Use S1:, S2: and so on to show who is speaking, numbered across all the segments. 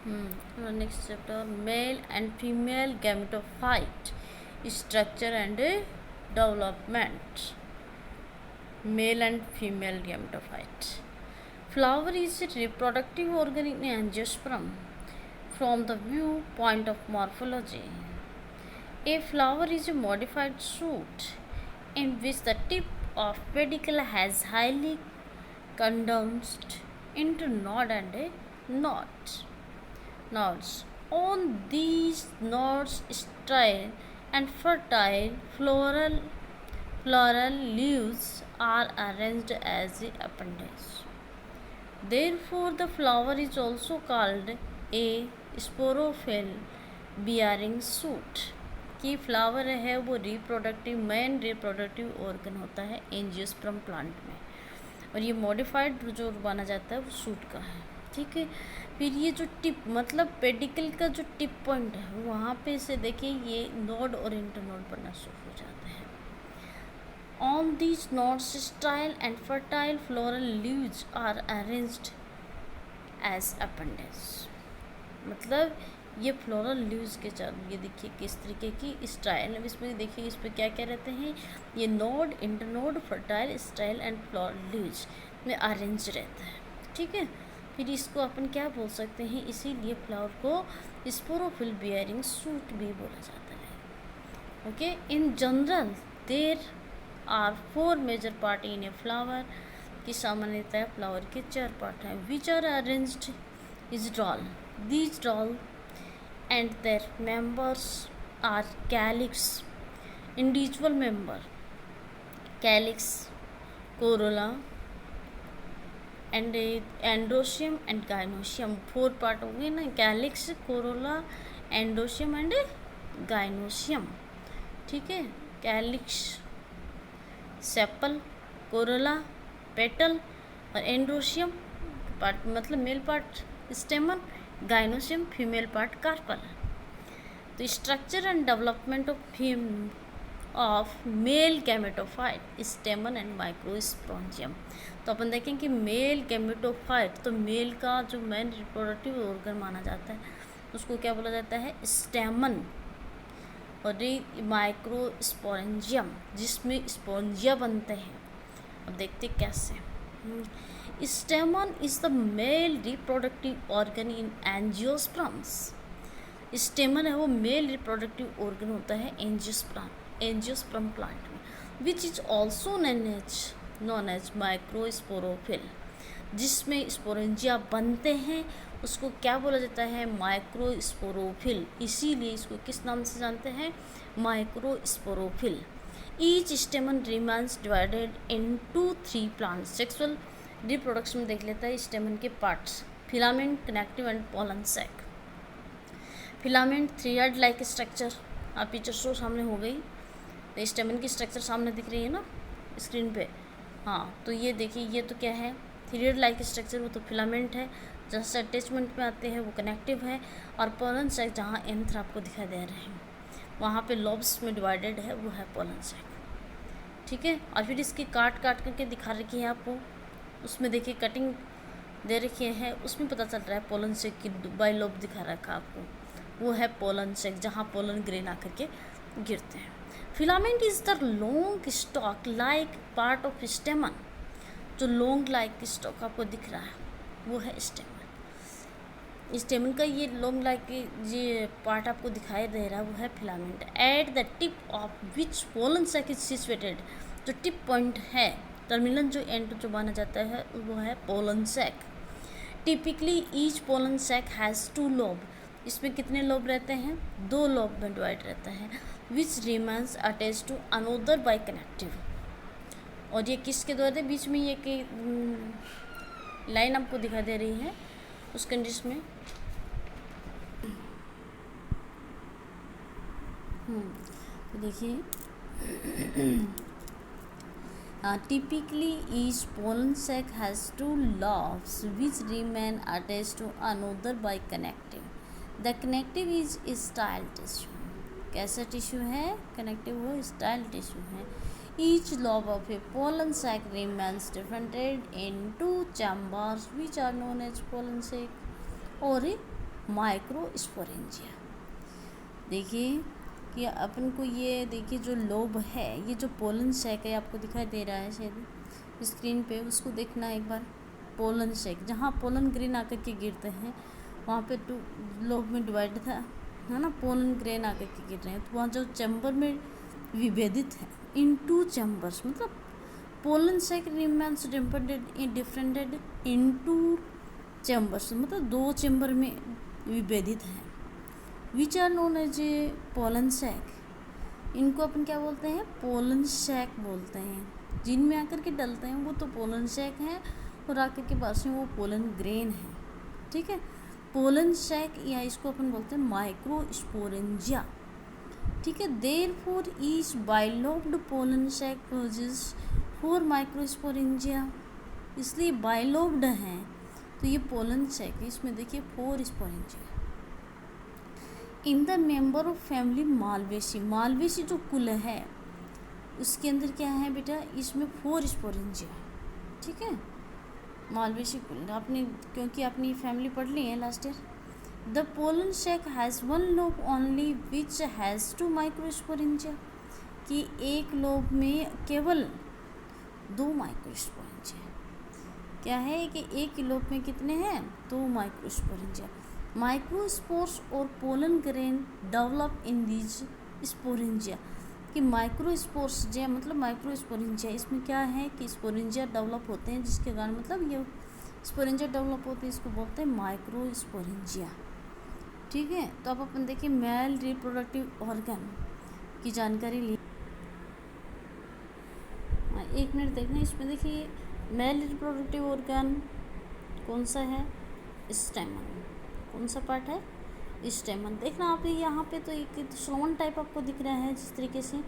S1: Next chapter, male and female gametophyte structure and development. Male and female gametophyte. Flower is a reproductive organ in angiosperm. From the viewpoint of morphology, a flower is a modified shoot in which the tip of pedicel has highly condensed into node and a knot. Nodes. On these nodes, sterile and fertile floral leaves are arranged as the appendage. Therefore, the flower is also called a sporophyll bearing shoot. कि flower है वो main reproductive organ होता है angiosperm plant में, और ये modified जो माना जाता है वो सूट का है। ठीक है, फिर ये जो टिप मतलब पेडिकल का जो टिप पॉइंट है वहाँ पे से देखिए ये नोड और इंटरनोड बनना शुरू हो जाता है। On these nodes sterile and fertile floral leaves are arranged as appendage. मतलब ये फ्लोरल लीव्स के चारों ये देखिए किस तरीके की स्टाइल, इसमें देखिए इस पर क्या क्या रहते हैं, ये node internode fertile style and floral leaves में अरेंज रहता है। ठीक है, फिर इसको अपन क्या बोल सकते हैं, इसीलिए फ्लावर को स्पोरोफिल बियरिंग सूट भी बोला जाता है। Okay, in general there are 4 major part in a flower की सामान्यतः फ्लावर के 4 पार्ट हैं which are arranged is whorl. These whorl and their members are calyx, individual member, calyx, corolla, and androecium and gynoecium। 4 part हो गए ना, calyx, corolla, androecium and gynoecium. ठीक है, calyx sepal, corolla petal, और androecium part मतलब male part stamen, gynoecium female part carpel. तो structure and development of male gametophyte stamen and microsporangium. तो अपन देखें कि मेल गैमेटोफाइट, तो मेल का जो मेन रिप्रोडक्टिव ऑर्गन माना जाता है उसको क्या बोला जाता है, स्टेमन, और ये माइक्रोस्पोरेंजियम जिसमें स्पोरेंजिया बनते हैं। अब देखते कैसे। स्टेमन is the male reproductive organ in angiosperms. स्टेमन है वो मेल रिप्रोडक्टिव ऑर्गन होता है एंजियोस्पर्म प्लांट में, which is also known as microsporophyll. जिसमें स्पोरेंजिया बनते हैं उसको क्या बोला जाता है, माइक्रोस्पोरोफिल। इसीलिए इसको किस नाम से जानते हैं, microsporophyll. Each stamen remains divided into 3 plant. Sexual reproduction में देख लेता है स्टेमन के parts, filament, connective and pollen sac. Filament 3 like structure, आप पिक्चर शो सामने हो गई, तो स्टेमन की स्ट्रक्चर सामने दिख रही है ना स्क्रीन पे। हाँ, तो ये देखिए ये तो क्या है, 3 लाइक स्ट्रक्चर, वो तो फिलामेंट है, जहाँ से अटैचमेंट में आते हैं वो कनेक्टिव है, और पोलन सैक जहाँ एंथर आपको दिखाई दे रहे हैं वहाँ पे लॉब्स में डिवाइडेड है, वो है पोलन सैक। ठीक है, और फिर इसकी काट करके दिखा रखी है आपको, उसमें देखिए कटिंग दे रखी है, उसमें पता चल रहा है पोलन सैक की बाइलोब दिखा रखा आपको, वो है पोलन सैक जहाँ पोलन ग्रेन आकर के गिरते हैं। Filament is the long stock like part of स्टेमन। जो लॉन्ग लाइक स्टॉक आपको दिख रहा है वो है स्टेमन। स्टेमन का ये लॉन्ग लाइक ये पार्ट आपको दिखाई दे रहा है वो है filament. At the tip of which pollen sac is situated. जो टिप पॉइंट है, टर्मिनल जो एंड जो माना जाता है वो है pollen sac. Typically each pollen sac has 2 lobe. इसमें कितने लोब रहते हैं, 2 लोब में डिवाइड रहता है, which remains attach to another by connective. और ये किसके द्वारा, बीच में ये कि लाइन आपको दिखाई दे रही है उस कंडीशन में। तो देखिए typically each pollen sac has 2 lobes which remain attached to another by connective. The connective is style tissue. कैसा टिश्यू है, कनेक्टिव वो स्टाइल टिश्यू है। Each lobe of a pollen sac remains divided into chambers which are known as pollen sac or a microsporangia. देखिए कि अपन को ये देखिए जो लोब है, ये जो पोलन सैक है आपको दिखाई दे रहा है शायद स्क्रीन पे, उसको देखना एक बार। पोलन सैक जहाँ पोलन ग्रेन आकर के गिरते हैं वहाँ पे टू लोब में डिवाइड था, है ना, पोलन ग्रेन आकर के गिर रहे हैं तो वहाँ जो चैम्बर में विभेदित है इन 2 चैम्बर्स, मतलब pollen sac remains differentiated in 2 chambers, मतलब 2 चैम्बर में विभेदित है, which are known as a pollen sac. इनको अपन क्या बोलते हैं? पोलन सैक बोलते हैं। जिनमें आकर के डलते हैं वो तो पोलन सैक हैं और आकर के पास में वो पोलन ग्रेन है, ठीक है। पोलन सैक या इसको अपन बोलते हैं माइक्रोस्पोरेंजिया, ठीक है। Therefore each bilobed pollen sac produce 4 microsporangia, इसलिए बाइलोब्ड हैं तो ये पोलन सैक, इसमें देखिए 4 sporangia. In the member of family Malvaceae, Malvaceae जो कुल है उसके अंदर क्या है बेटा, इसमें 4 स्पोरेंजिया, ठीक है। मालवेसी कुल आपने, क्योंकि आपने फैमिली पढ़ ली है last year. The pollen sac has 1 lobe only which has 2 microsporangia, कि एक लोब में केवल 2 माइक्रोस्पोरेंजिया। क्या है कि एक लोब में कितने हैं? 2 माइक्रोस्पोरेंजिया। माइक्रोस्पोर्स और pollen grain develop in these sporangia, कि माइक्रोस्पोर्स जो मतलब माइक्रोस्पोरेंजिया, इसमें क्या है कि स्पोरेंजिया डेवलप होते हैं, जिसके कारण मतलब ये स्पोरेंजिया डेवलप होते हैं, इसको बोलते हैं माइक्रोस्पोरेंजिया, ठीक है। तो अब अपन देखिए मेल रिप्रोडक्टिव ऑर्गन की जानकारी ली। 1 मिनट देखना, इसमें देखिए मेल रिप्रोडक्टिव ऑर्गन कौन सा है? स्टेमन। कौन सा पार्ट है? स्टेमन। देखना आप यहाँ पे तो एक श्रोन टाइप आपको दिख रहा है जिस तरीके से,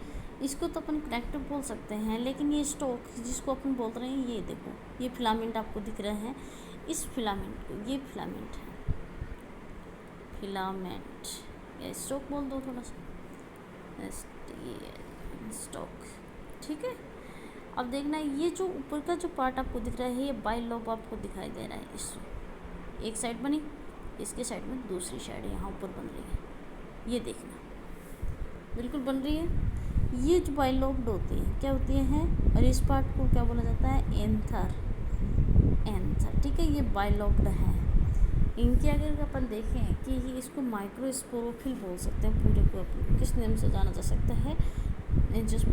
S1: इसको तो अपन कनेक्टिव बोल सकते हैं, लेकिन ये स्टोक जिसको अपन बोल रहे हैं, ये देखो ये फिलामेंट आपको दिख रहा है, इस फिलामेंट को, ये फिलामेंट है, फिलामेंट या स्टोक बोल दो थोड़ा सा, स्टोक, ठीक है। अब देखना ये जो ऊपर का जो पार्ट आपको दिख रहा है, ये बाइलोब आपको दिखाई दे रहा है, इससे एक साइड बनी, इसके साइड में दूसरी साइड यहाँ ऊपर बन रही है, ये देखना बिल्कुल बन रही है। ये जो बाइलोब्ड होती है क्या होती है, और इस पार्ट को क्या बोला जाता है? एंथर, एंथर, ठीक है। ये बाइलोब्ड है। इनके अगर अपन देखें कि ये इसको माइक्रोस्पोरोफिल बोल सकते हैं, पूरे को अपन किस नाम से जाना जा सकता है? जस्ट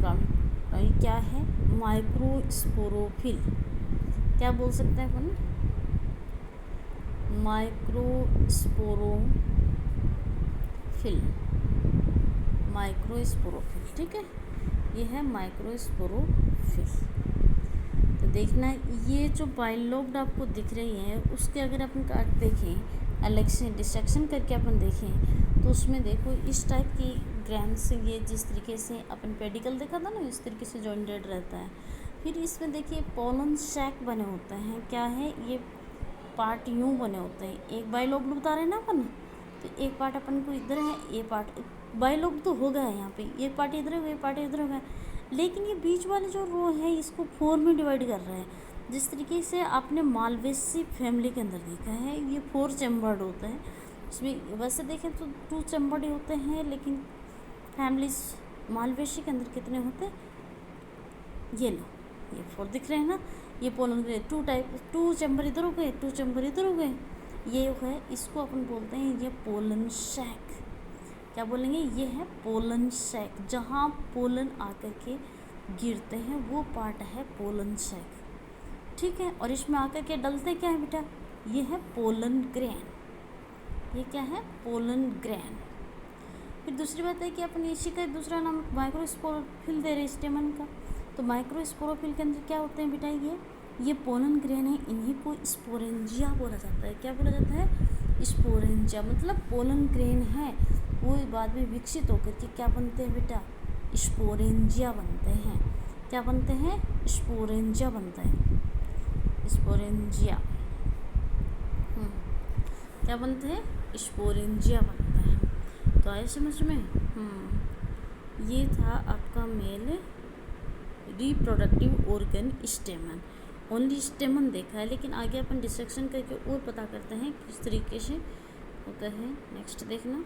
S1: ये क्या है? माइक्रोस्पोरोफिल, क्या बोल सकते हैं अपन? माइक्रोस्पोरोफिल, माइक्रोस्पोरोफिल, ठीक है। ये है माइक्रोस्पोरोफिल। तो देखना ये जो बाइलोब्ड आपको दिख रही है, उसके अगर अपन काट देखें अलग से डिसेक्शन करके अपन देखें तो उसमें देखो इस टाइप की ग्रैंड से, ये जिस तरीके से अपन पेडिकल देखा था ना, इस तरीके से जॉइंटेड रहता है। फिर इसमें देखिए पोलन सैक बने होते हैं, क्या है ये पार्ट यूँ बने होते हैं। एक बाइलोब्ड बता रहे हैं ना अपन, तो एक पार्ट अपन को इधर है, ये पार्ट बाइलोब्ड तो हो गया है यहाँ पे, ये पार्ट इधर हो गया, पार्ट इधर हो गया, लेकिन ये बीच वाले जो रो है इसको 4 में डिवाइड कर रहे हैं, जिस तरीके से आपने मालवेसी फैमिली के अंदर देखा है, ये 4 चैम्बर्ड होते हैं। इसमें वैसे देखें तो 2 चैम्बर्ड होते हैं, लेकिन फैमिलीज मालवेसी के अंदर कितने होते हैं? ये लो, ये 4 दिख रहे हैं ना, ये पोलन ग्रेन 2 चैम्बर इधर हो गए, 2 चैम्बर इधर हो गए, ये है, इसको अपन बोलते हैं ये पोलन सैक। क्या बोलेंगे? ये है पोलन सैक, जहाँ पोलन आकर के गिरते हैं वो पार्ट है पोलन सैक, ठीक है। और इसमें आकर के डलते क्या है बेटा? ये है पोलन ग्रेन, ये क्या है? Pollen grain. फिर दूसरी बात है कि अपन इसी का दूसरा नाम माइक्रोस्पोरोफिल दे रहे स्टेमन का, तो माइक्रोस्पोरोफिल के अंदर क्या होते हैं बेटा? ये पोलन ग्रेन है, इन्हीं को स्पोरेंजिया बोला जाता है। क्या बोला जाता है? स्पोरेंजिया, मतलब पोलन ग्रेन है वो बाद में विकसित होकर के क्या बनते हैं बेटा? स्पोरेंजिया बनते हैं। क्या बनते हैं? स्पोरेंजिया बनते हैं, स्पोरेंजिया। क्या बनते हैं? स्पोरेंजिया बनते हैं। तो आए समझ में? ये था आपका मेल रिप्रोडक्टिव ऑर्गन स्टेमन। ओनली स्टेमन देखा है, लेकिन आगे अपन डिसेक्शन करके और पता करते हैं किस तरीके से होता है। नेक्स्ट देखना।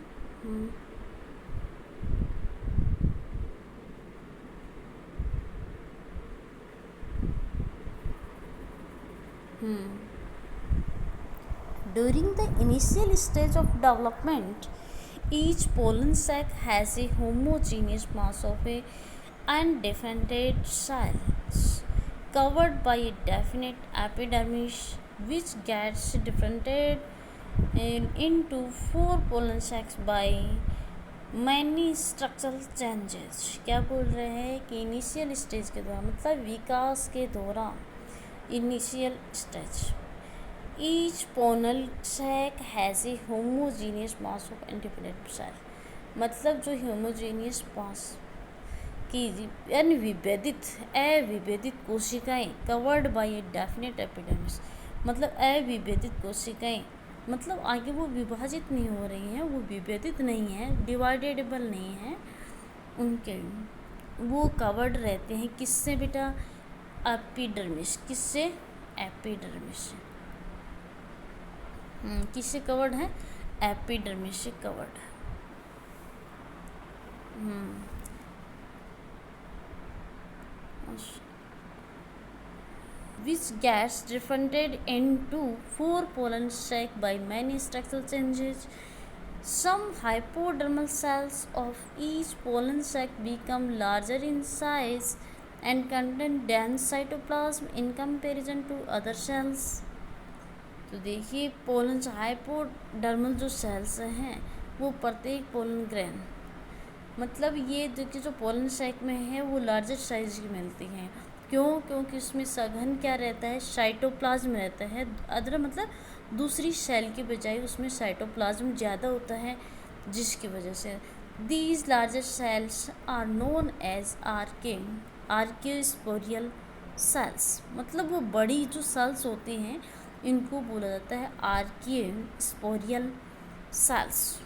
S1: During the initial stage of development, each pollen sac has a homogeneous mass of a undefined cells covered by a definite epidermis, which gets differentiated into four pollen sacs by many structural changes। क्या बोल रहे हैं कि initial stage के दौरान, मतलब विकास के दौरान, इनिशियल स्टेज, ईच पोनल sac has a homogeneous mass of independent cell, मतलब जो होमोजीनियस मास की अविभेदित कोशिकाएं covered by a definite epidermis, मतलब अविभेदित कोशिकाएं, मतलब आगे वो विभाजित नहीं हो रही हैं, वो विभेदित नहीं है, डिवाइडेबल नहीं है, उनके वो कवर्ड रहते हैं किससे बेटा? एपिडर्मिस। किससे? एपिडर्मिस से। किससे कवर्ड है? एपिडर्मिस से कवर्ड है। which gets differentiated into four pollen sac by many structural changes. Some hypodermal cells of each pollen sac become larger in size and contain dense cytoplasm in comparison to other cells. तो देखिए pollen hypodermal जो sales हैं वो प्रत्येक pollen grain, मतलब ये देखिए जो पोलन सैक में है वो लार्जर साइज की मिलती हैं। क्यों? क्योंकि उसमें सघन क्या रहता है? साइटोप्लाज्म रहता है। अदर मतलब दूसरी सेल की बजाय उसमें साइटोप्लाज्म ज़्यादा होता है, जिसकी वजह से these larger cells are known as archesporial cells, मतलब वो बड़ी जो सेल्स होती हैं इनको बोला जाता है आर्कियोस्पोरियल सेल्स।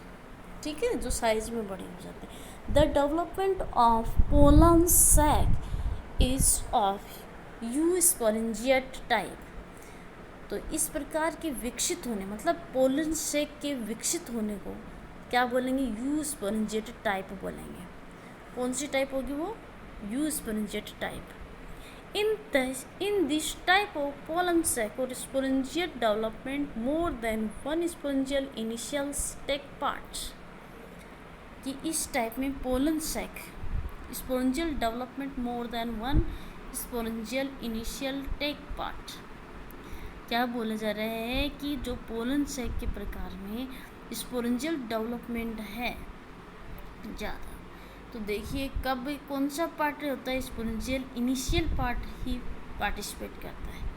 S1: ठीक है, जो साइज में बड़े हो जाते हैं। The development of pollen sac is of eusporangiate type। तो इस प्रकार के विकसित होने, मतलब पोलन सैक के विकसित होने को क्या बोलेंगे? यूस्पोरेंजिएट टाइप बोलेंगे। कौन सी टाइप होगी वो? Eusporangiate type. In this type of pollen sac or sporangiate development, more than one sporangial initials take part। कि इस टाइप में pollen sac sporangial development more than one sporangial initial take part. क्या बोला जा रहा है कि जो पोलन सैक के प्रकार में स्पोरेंजियल डेवलपमेंट है ज़्यादा, तो देखिए कब कौन सा पार्ट होता है? स्पोरेंजियल इनिशियल पार्ट ही पार्टिसिपेट करता है।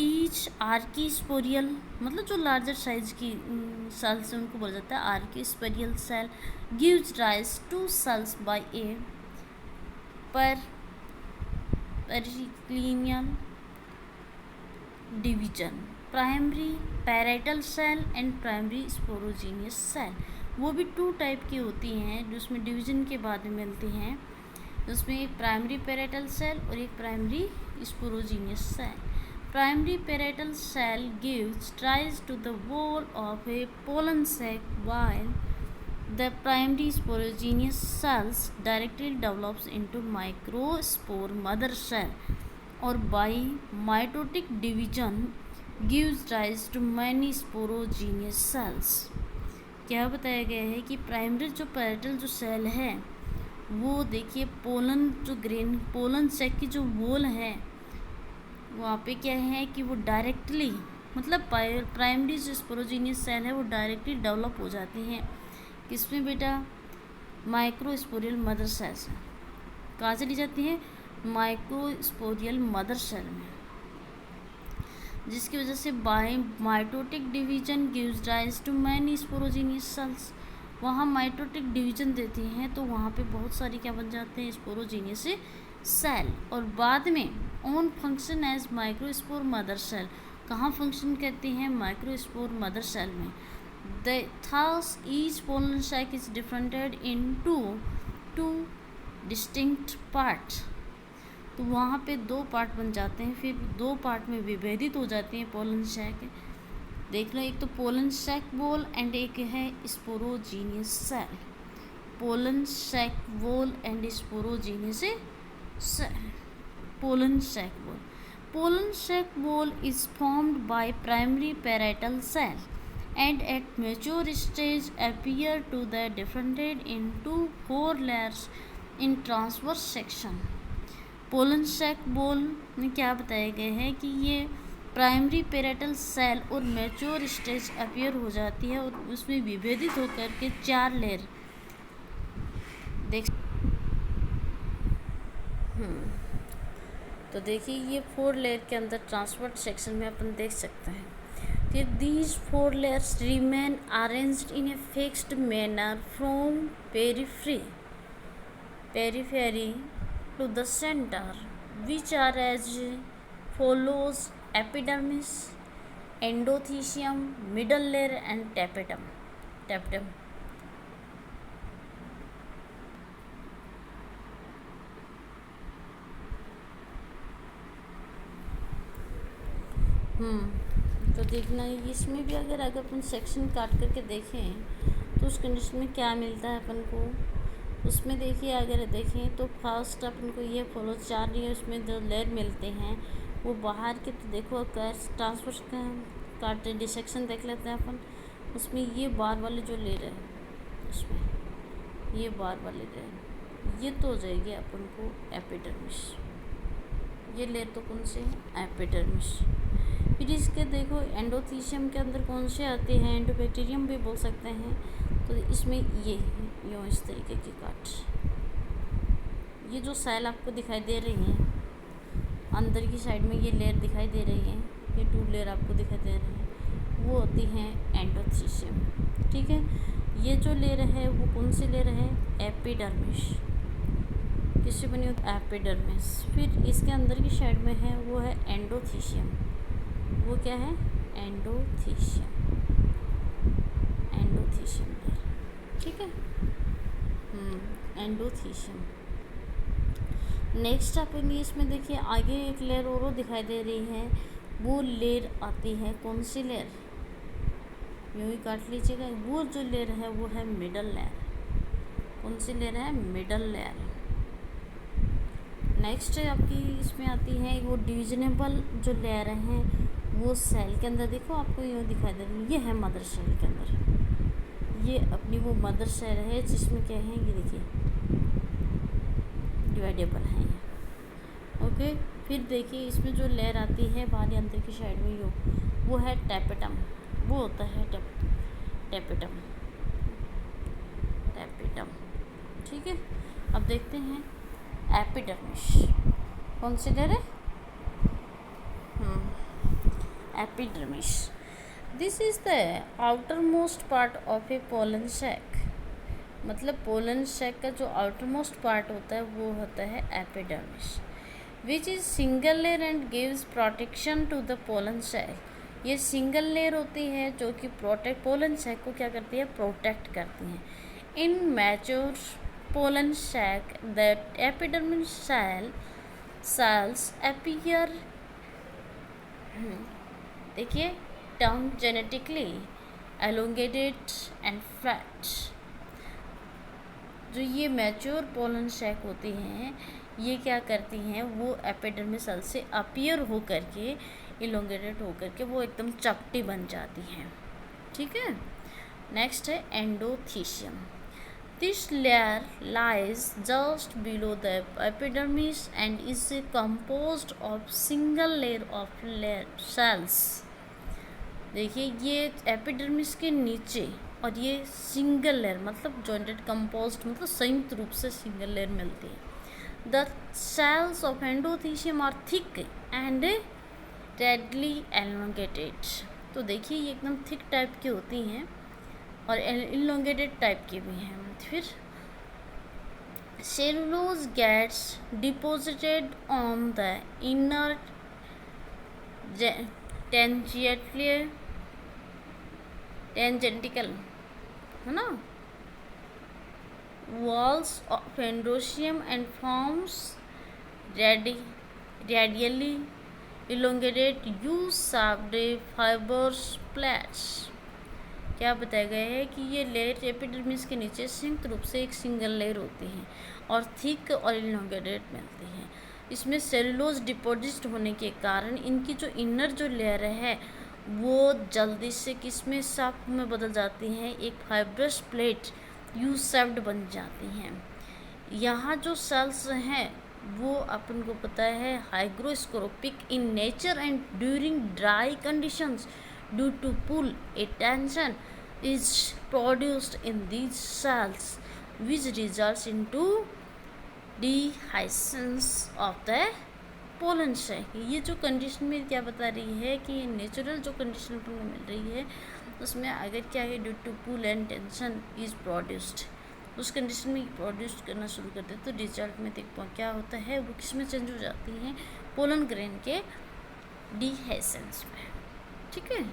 S1: ईच आर्किस्पोरियल, मतलब जो लार्जर साइज की सेल से उनको बोला जाता है archesporial cell, gives rise to cells by a periclinal division, primary parietal cell and primary sporogenous cell. वो भी टू टाइप की होती हैं जो उसमें डिवीजन के बाद में मिलती हैं, उसमें एक प्राइमरी पैरेटल सेल और एक primary sporogenous cell. Primary parietal cell gives rise to the wall of a pollen sac, while the primary sporogenous cells directly develops into microspore mother cell, or by mitotic division gives rise to many sporogenous cells। क्या बताया गया है कि primary जो parietal जो cell है वो देखिए पोलन जो ग्रेन पोलन सैक की जो वॉल है वहाँ पे क्या है कि वो डायरेक्टली, मतलब प्राइमरी जो स्पोरोजीनियस सेल है वो डायरेक्टली डेवलप हो जाती हैं किसमें बेटा? माइक्रोस्पोरियल मदर सेल से। कहाँ से ली जाती हैं? माइक्रोस्पोरियल मदर सेल में, जिसकी वजह से by mitotic division gives rise to many sporogenous cells. वहाँ माइटोटिक डिवीजन देती हैं तो वहाँ पे बहुत सारी क्या बन जाते हैं? Sporogenous cell. और बाद में on function as microspore mother cell. कहाँ फंक्शन करती हैं? माइक्रोस्पोर मदर सेल में। Thus each pollen sac is differentiated into two distinct parts। तो वहाँ पे दो पार्ट बन जाते हैं, फिर दो पार्ट में विभेदित हो जाती हैं पोलन सैक। देख लो, एक तो पोलन सैक वॉल एंड एक है sporogenous cell. Pollen sac wall and sporogenous cell. Pollen sac wall, pollen sac wall is formed by primary parietal cell and at mature stage appear to the differentiated into 4 layers in transverse section। Pollen sac wall में क्या बताया गया है कि ये primary parietal cell और mature stage appear हो जाती है और उसमें विभेदित होकर के 4 लेयर देख। तो देखिए ये 4 लेयर के अंदर ट्रांसवर्स सेक्शन में अपन देख सकते हैं। फिर these 4 layers remain arranged in a fixed manner from periphery to the centre which are as follows: epidermis, endothecium, middle layer and tapetum. तो देखना इसमें भी अगर अपन सेक्शन काट करके देखें तो उस कंडीशन में क्या मिलता है अपन को। उसमें देखिए अगर देखें तो फर्स्ट अपन को ये फॉलो 4 लेयर उसमें 2 लेयर मिलते हैं वो बाहर के। तो देखो ट्रांसफर काट डिसेक्शन देख लेते हैं अपन। उसमें ये बार वाले जो लेयर है उसमें ये बार वाले लेयर ये तो हो जाएगी अपन को एपिडर्मिस। ये लेयर तो कौन से है? एपिडर्मिस। फिर इसके देखो एंडोथीशियम के अंदर कौन से आते हैं? एंडोबैक्टीरियम भी बोल सकते हैं। तो इसमें ये यूँ इस तरीके की काट, ये जो सेल आपको दिखाई दे रही हैं अंदर की साइड में ये लेयर दिखाई दे रही हैं, ये 2 लेयर आपको दिखाई दे रही हैं, वो होती हैं एंडोथीशियम। ठीक है, ये जो लेयर है वो कौन सी लेयर है? एपिडर्मिस। किससे बनी होती है? एपिडर्मिस। फिर इसके अंदर की साइड में है वो है एंडोथीशियम। वो क्या है? Endothecium layer. ठीक है, एंडोथीशियम। नेक्स्ट अपन इसमें देखिए आगे एक लेयर और दिखाई दे रही है, वो लेयर आती है कौन सी लेयर? यूँ ही काट लीजिएगा। वो जो लेयर है वो है मिडल लेयर। कौन सी लेयर है? Middle layer. नेक्स्ट आपकी इसमें आती है वो डिविजनेबल जो लेयर हैं वो सेल के अंदर। देखो आपको यूँ दिखाई दे रही है, ये है मदर सेल के अंदर। ये अपनी वो मदर सेल है जिसमें क्या है ये देखिए डिवाइडेबल है ये। ओके, फिर देखिए इसमें जो लेयर आती है बाहरी अंदर की साइड में वो है टैपेटम। वो होता है टैपेटम। ठीक है, अब देखते हैं एपिडर्मिस। कौन सी लेयर है? Epidermis. This is the outermost part of a pollen sac. मतलब पोलन सैक का जो आउटर मोस्ट पार्ट होता है वो होता है epidermis, which is single layer and gives protection to the pollen sac. ये सिंगल लेयर होती है जो कि पोलन सैक को क्या करती है? प्रोटेक्ट करती हैं। In mature pollen sac the epidermis cells appear देखिए term genetically elongated and flat। जो ये मैच्योर पोलन सैक होती हैं ये क्या करती हैं? वो एपिडर्मिस सेल से अपीयर हो करके इलोंगेटेड हो करके वो एकदम चपटी बन जाती हैं। ठीक है, नेक्स्ट है endothecium. This layer lies just below the epidermis and is composed of single layer of cells। देखिए ये एपिडर्मिस के नीचे और ये सिंगल लेयर मतलब जॉइंटेड कंपोज्ड मतलब संयुक्त रूप से सिंगल लेयर मिलती है। The cells of endothecium are thick and radially elongated. तो देखिए ये एकदम थिक टाइप की होती हैं और इलोंगेटेड टाइप की भी हैं। फिर cellulose gets deposited on the inner tangential है ना walls of endothecium and forms radially elongated U-shaped fibrous plates। क्या बताया गया है कि ये लेयर एपिडर्मिस के नीचे संयुक्त रूप से एक सिंगल लेयर होती है और थिक और इलोंगेटेड मिलती है। इसमें सेलुलोज डिपॉजिट होने के कारण इनकी जो इनर जो लेयर है वो जल्दी से किस में शाफ्ट में बदल जाती हैं, एक फाइब्रस प्लेट यू शेप्ड बन जाती हैं। यहाँ जो सेल्स हैं वो अपन को पता है hygroscopic in nature and during dry conditions due to pull a tension is produced in these cells which results into dehiscence of the pollen sac। ये जो कंडीशन में क्या बता रही है कि नेचुरल जो कंडीशन अपन को मिल रही है उसमें अगर क्या है due to pull and tension is produced, उस कंडीशन में प्रोड्यूस करना शुरू करते हैं तो रिजल्ट में देखो क्या होता है, वो किस में चेंज हो जाती है, पोलन ग्रेन के डिहाइसेंस में। ठीक है,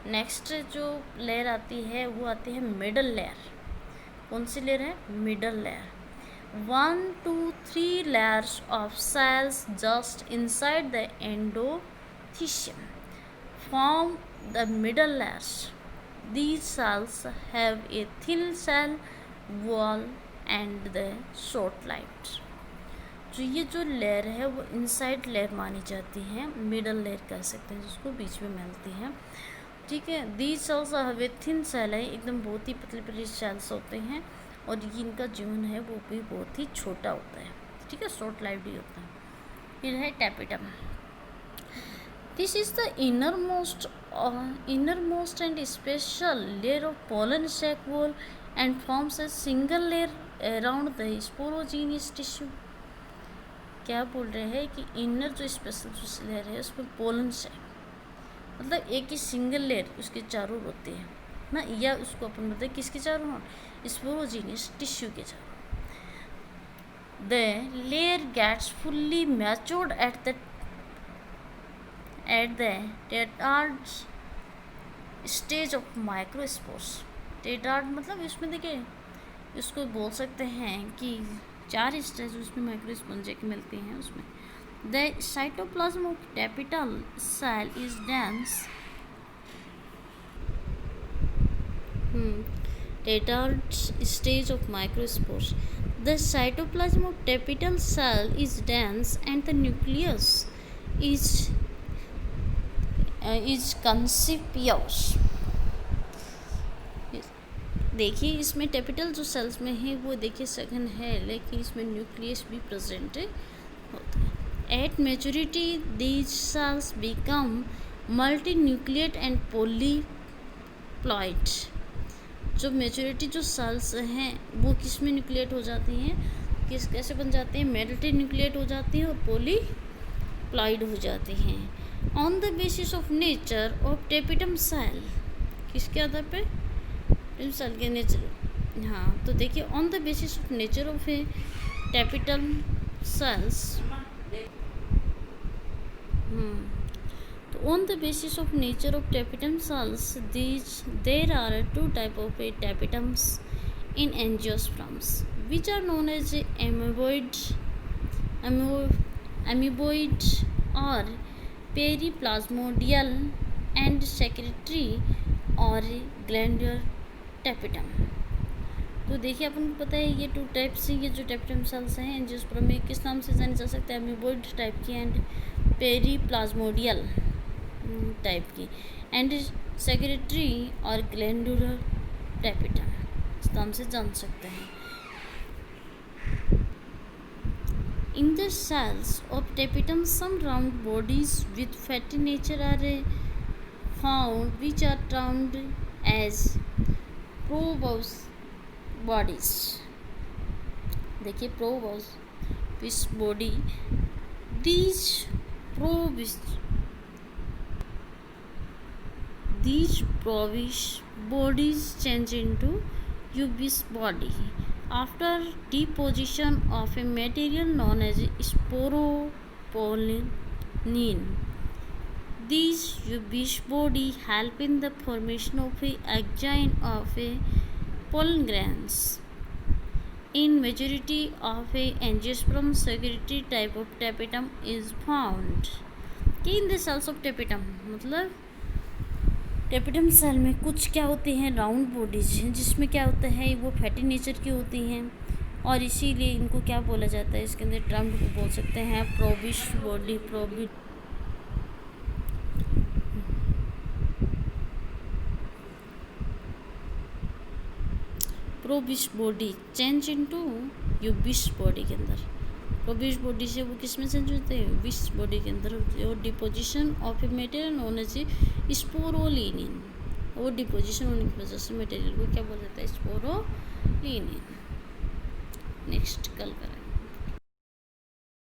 S1: नेक्स्ट जो लेयर आती है वो आती है मिडल लेयर। कौन सी लेयर है? Middle layer. 1 to 3 layers of cells just inside the endothecium form the middle layers. These cells have a thin cell wall and the short lived। जो ये जो लेयर है वो इनसाइड लेयर मानी जाती है, मिडल लेयर कह सकते हैं जिसको बीच में मिलती है। ठीक है, दीज सेल्स हवे थिन सेल है, एकदम बहुत ही पतले पतले सेल्स होते हैं और ये इनका जीवन है वो भी बहुत ही छोटा होता है। ठीक है, शॉर्ट लाइफ भी होता है। फिर है tapetum. This is the innermost and special layer of pollen sac wall and forms a single layer around the sporogenous tissue. क्या बोल रहे हैं कि इनर जो स्पेशल जो लेयर है उसमें पोलन सैक मतलब एक ही सिंगल लेयर उसके चारों होते हैं ना, या उसको अपन बोलते हैं किसके चारों हों, स्पोरोजीनियस टिश्यू के चारों। The layer gets fully matured at the tetrad stage of microspores. Tetrad मतलब इसमें देखिए इसको बोल सकते हैं कि 4 स्टेज उसमें माइक्रोस्पोंजिया की मिलती हैं उसमें। The cytoplasm of tapetal cell is dense tetrad stage of microspores. The cytoplasm of tapetal cell is dense and the nucleus is conspicuous। देखिए इसमें टेपिटल जो सेल्स में है वो देखिए सघन है, लेकिन इसमें न्यूक्लियस भी प्रेजेंट होता है। At maturity, these cells become multinucleate and polyploid। जो मेचोरिटी जो सेल्स हैं वो किस में न्यूक्लिएट हो जाती हैं, किस कैसे बन जाती हैं, मल्टी न्यूक्लिएट हो जाती हैं और पोलीप्लॉइड हो जाती हैं। On the basis of nature of tapetum cell, किसके आधार पे, टेपिटम सेल के नेचर। हाँ तो देखिए on the basis of nature of a tapetum cells, on the basis of nature of tapetum cells, there are 2 types of tapitums in angiosperms, which are known as amoeboid or periplasmodial and secretory or glandular tapetum। तो देखिए अपन को पता है ये 2 types हैं, ये जो tapetum sales हैं एंजियोस्पर्म में किस नाम से जाने जा सकते हैं, अमीबोइड टाइप की एंड पेरीप्लाज्मोडियल टाइप की एंड सेक्रेटरी और ग्लैंडुलर टेपिटम इस नाम से जान सकते हैं। In the cells of tapetum some round bodies with fatty nature are found which are termed as pro Ubisch bodies. देखिए pro Ubisch body, these provish bodies change into ubis body after deposition of a material known as sporopollenin। These ubis body help in the formation of a agine of a pollen grains। In majority of a angiosperm secretory type of tapetum is found। कि in the cells of tapetum, मतलब tapetum cell में कुछ क्या होते हैं, round bodies हैं, जिसमें क्या होता है वो फैटी नेचर की होती हैं, और इसीलिए इनको क्या बोला जाता है, इसके अंदर टर्म को बोल सकते हैं pro Ubisch body, pro Ubisch body change into Ubisch body के अंदर, प्रोबिश बॉडी से वो किस में चेंज होते हैं, विश बॉडी के अंदर होते हैं, और deposition of a material known as sporopollenin, और डिपोजिशन होने की वजह से मटेरियल को क्या बोला जाता है, स्पोरोलिनिन। नेक्स्ट कल करेंगे।